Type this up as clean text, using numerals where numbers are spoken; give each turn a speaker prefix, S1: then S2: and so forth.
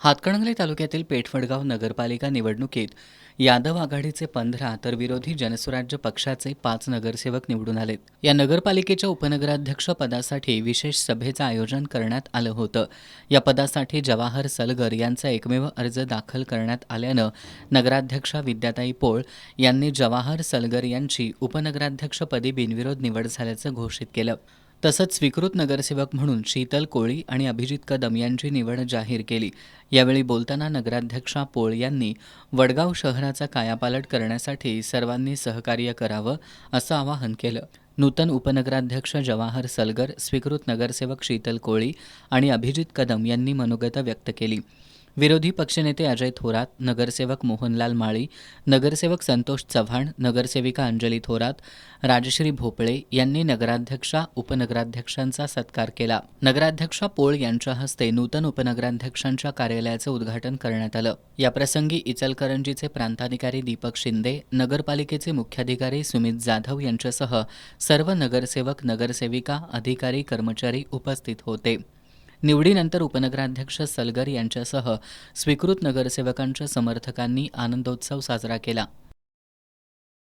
S1: हातकणंगले तालुक्यातील पेठवडगाव नगरपालिका निवडणुकीत यादव आघाडीचे 15 तर विरोधी जनसुराज्य पक्षाचे 5 नगरसेवक निवडून आलेत. या नगरपालिकेच्या उपनगराध्यक्ष पदासाठी विशेष सभेचं आयोजन करण्यात आलं होतं. या पदासाठी जवाहर सलगर यांचा एकमेव अर्ज दाखल करण्यात आल्यानं नगराध्यक्षा विद्याताई पोळ यांनी जवाहर सलगर यांची उपनगराध्यक्षपदी बिनविरोध निवड झाल्याचं घोषित केलं. तसंच स्वीकृत नगरसेवक म्हणून शीतल कोळी आणि अभिजित कदम यांची निवड जाहीर केली. यावेळी बोलताना नगराध्यक्षा पोळ यांनी वडगाव शहराचा कायापालट करण्यासाठी सर्वांनी सहकार्य करावं असं आवाहन केलं. नूतन उपनगराध्यक्ष जवाहर सलगर, स्वीकृत नगरसेवक शीतल कोळी आणि अभिजित कदम यांनी मनोगत व्यक्त केली. विरोधी पक्षनेते अजय थोरात, नगरसेवक मोहनलाल माळी, नगरसेवक संतोष चव्हाण, नगरसेविका अंजली थोरात, राजश्री भोपळे यांनी नगराध्यक्षा उपनगराध्यक्षांचा सत्कार केला. नगराध्यक्षा पोळ यांच्या हस्ते नूतन उपनगराध्यक्षांच्या कार्यालयाचं उद्घाटन करण्यात आलं. याप्रसंगी इचलकरंजीचे प्रांताधिकारी दीपक शिंदे, नगरपालिकेचे मुख्याधिकारी सुमित जाधव यांच्यासह सर्व नगरसेवक, नगरसेविका, अधिकारी, कर्मचारी उपस्थित होते. निवडीनंतर उपनगराध्यक्ष सलगर यांच्यासह स्वीकृत नगरसेवकांच्या समर्थकांनी आनंदोत्सव साजरा केला.